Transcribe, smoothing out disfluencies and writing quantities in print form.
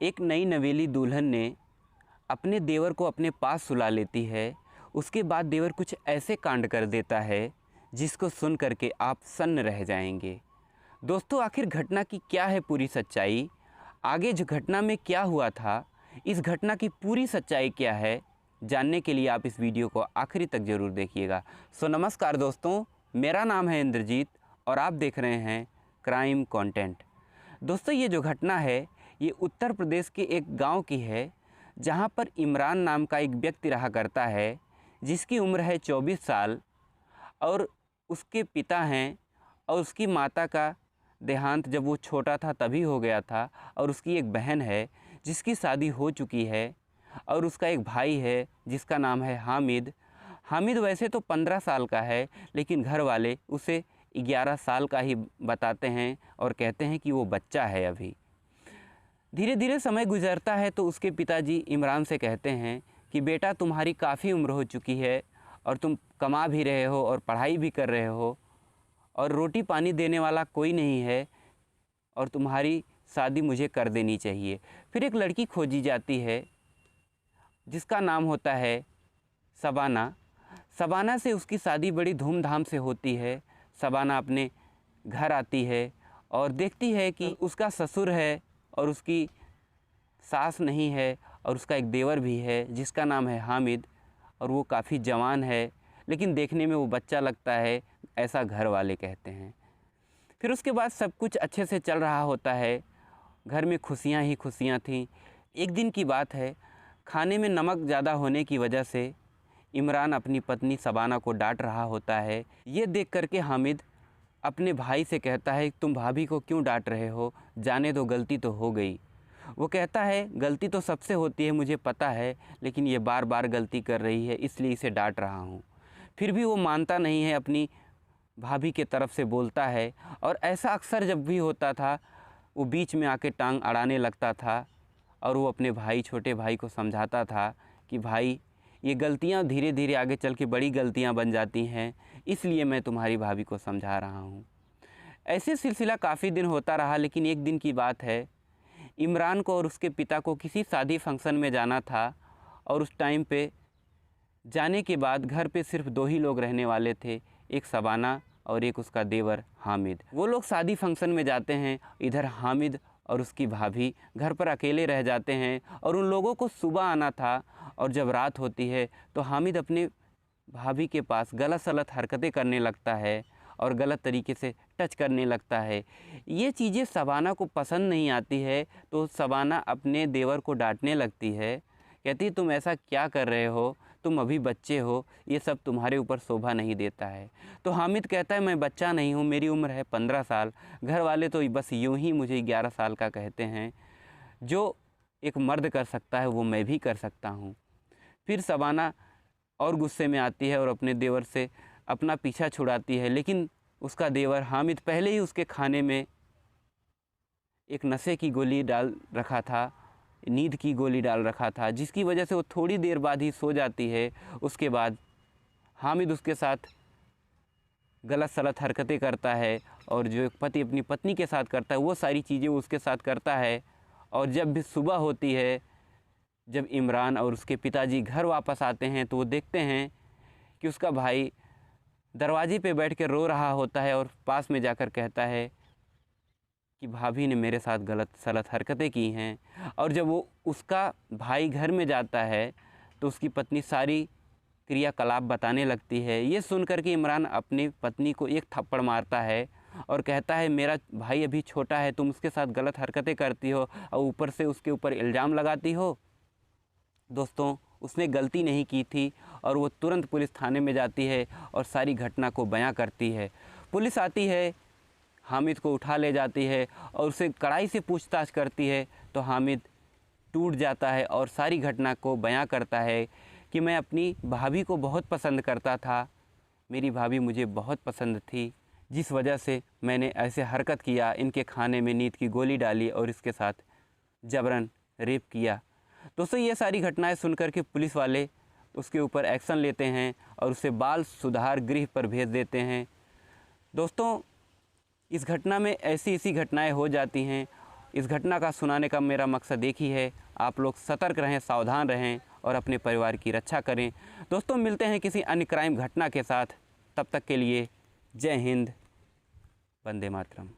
एक नई नवेली दुल्हन ने अपने देवर को अपने पास सुला लेती है। उसके बाद देवर कुछ ऐसे कांड कर देता है जिसको सुन करके आप सन्न रह जाएंगे। दोस्तों, आखिर घटना की क्या है पूरी सच्चाई, आगे जो घटना में क्या हुआ था, इस घटना की पूरी सच्चाई क्या है, जानने के लिए आप इस वीडियो को आखिरी तक ज़रूर देखिएगा। नमस्कार दोस्तों, मेरा नाम है इंद्रजीत और आप देख रहे हैं क्राइम कंटेंट। दोस्तों, ये जो घटना है ये उत्तर प्रदेश के एक गांव की है, जहां पर इमरान नाम का एक व्यक्ति रहा करता है जिसकी उम्र है 24 साल और उसके पिता हैं और उसकी माता का देहांत जब वो छोटा था तभी हो गया था, और उसकी एक बहन है जिसकी शादी हो चुकी है और उसका एक भाई है जिसका नाम है हामिद। हामिद वैसे तो 15 साल का है, लेकिन घर वाले उसे 11 साल का ही बताते हैं और कहते हैं कि वो बच्चा है अभी। धीरे धीरे समय गुजरता है तो उसके पिताजी इमरान से कहते हैं कि बेटा, तुम्हारी काफ़ी उम्र हो चुकी है और तुम कमा भी रहे हो और पढ़ाई भी कर रहे हो और रोटी पानी देने वाला कोई नहीं है और तुम्हारी शादी मुझे कर देनी चाहिए। फिर एक लड़की खोजी जाती है जिसका नाम होता है शबाना। शबाना से उसकी शादी बड़ी धूमधाम से होती है। शबाना अपने घर आती है और देखती है कि उसका ससुर है और उसकी सास नहीं है और उसका एक देवर भी है जिसका नाम है हामिद, और वो काफ़ी जवान है लेकिन देखने में वो बच्चा लगता है, ऐसा घर वाले कहते हैं। फिर उसके बाद सब कुछ अच्छे से चल रहा होता है, घर में खुशियाँ ही खुशियाँ थीं। एक दिन की बात है, खाने में नमक ज़्यादा होने की वजह से इमरान अपनी पत्नी शबाना को डांट रहा होता है। ये देख करके हामिद अपने भाई से कहता है, तुम भाभी को क्यों डांट रहे हो, जाने दो, गलती तो हो गई। वो कहता है, गलती तो सबसे होती है मुझे पता है, लेकिन ये बार बार गलती कर रही है इसलिए इसे डांट रहा हूँ। फिर भी वो मानता नहीं है, अपनी भाभी के तरफ से बोलता है, और ऐसा अक्सर जब भी होता था वो बीच में आके टांग अड़ाने लगता था और वो अपने भाई, छोटे भाई को समझाता था कि भाई, ये गलतियाँ धीरे धीरे आगे चल के बड़ी गलतियाँ बन जाती हैं, इसलिए मैं तुम्हारी भाभी को समझा रहा हूँ। ऐसे सिलसिला काफ़ी दिन होता रहा, लेकिन एक दिन की बात है, इमरान को और उसके पिता को किसी शादी फंक्शन में जाना था और उस टाइम पे जाने के बाद घर पे सिर्फ 2 ही लोग रहने वाले थे, एक शबाना और एक उसका देवर हामिद। वो लोग शादी फंक्शन में जाते हैं, इधर हामिद और उसकी भाभी घर पर अकेले रह जाते हैं और उन लोगों को सुबह आना था। और जब रात होती है तो हामिद अपने भाभी के पास गलत सलत हरकतें करने लगता है और गलत तरीके से टच करने लगता है। ये चीज़ें शबाना को पसंद नहीं आती है, तो शबाना अपने देवर को डांटने लगती है, कहती है, तुम ऐसा क्या कर रहे हो, तुम अभी बच्चे हो, ये सब तुम्हारे ऊपर शोभा नहीं देता है। तो हामिद कहता है, मैं बच्चा नहीं हूँ, मेरी उम्र है 15 साल, घर वाले तो बस यूँ ही मुझे 11 साल का कहते हैं, जो एक मर्द कर सकता है वो मैं भी कर सकता हूँ। फिर शबाना और गुस्से में आती है और अपने देवर से अपना पीछा छुड़ाती है, लेकिन उसका देवर हामिद पहले ही उसके खाने में एक नशे की गोली डाल रखा था, नींद की गोली डाल रखा था, जिसकी वजह से वो थोड़ी देर बाद ही सो जाती है। उसके बाद हामिद उसके साथ गलत सलत हरकतें करता है और जो एक पति अपनी पत्नी के साथ करता है वो सारी चीज़ें वो उसके साथ करता है। और जब भी सुबह होती है, जब इमरान और उसके पिताजी घर वापस आते हैं तो वो देखते हैं कि उसका भाई दरवाजे पे बैठ कर रो रहा होता है और पास में जाकर कहता है कि भाभी ने मेरे साथ गलत सलत हरकतें की हैं। और जब वो उसका भाई घर में जाता है तो उसकी पत्नी सारी क्रियाकलाप बताने लगती है। ये सुनकर के इमरान अपनी पत्नी को एक थप्पड़ मारता है और कहता है, मेरा भाई अभी छोटा है, तुम उसके साथ गलत हरकतें करती हो और ऊपर से उसके ऊपर इल्ज़ाम लगाती हो। दोस्तों, उसने गलती नहीं की थी और वो तुरंत पुलिस थाने में जाती है और सारी घटना को बयां करती है। पुलिस आती है, हामिद को उठा ले जाती है और उसे कड़ाई से पूछताछ करती है, तो हामिद टूट जाता है और सारी घटना को बयां करता है कि मैं अपनी भाभी को बहुत पसंद करता था, मेरी भाभी मुझे बहुत पसंद थी, जिस वजह से मैंने ऐसे हरकत किया, इनके खाने में नींद की गोली डाली और इसके साथ जबरन रेप किया। दोस्तों, ये सारी घटनाएं सुनकर के पुलिस वाले उसके ऊपर एक्शन लेते हैं और उसे बाल सुधार गृह पर भेज देते हैं। दोस्तों, इस घटना में ऐसी घटनाएं हो जाती हैं इस घटना का सुनाने का मेरा मकसद एक ही है, आप लोग सतर्क रहें, सावधान रहें और अपने परिवार की रक्षा करें। दोस्तों, मिलते हैं किसी अन्य क्राइम घटना के साथ। तब तक के लिए जय हिंद, वंदे मातरम।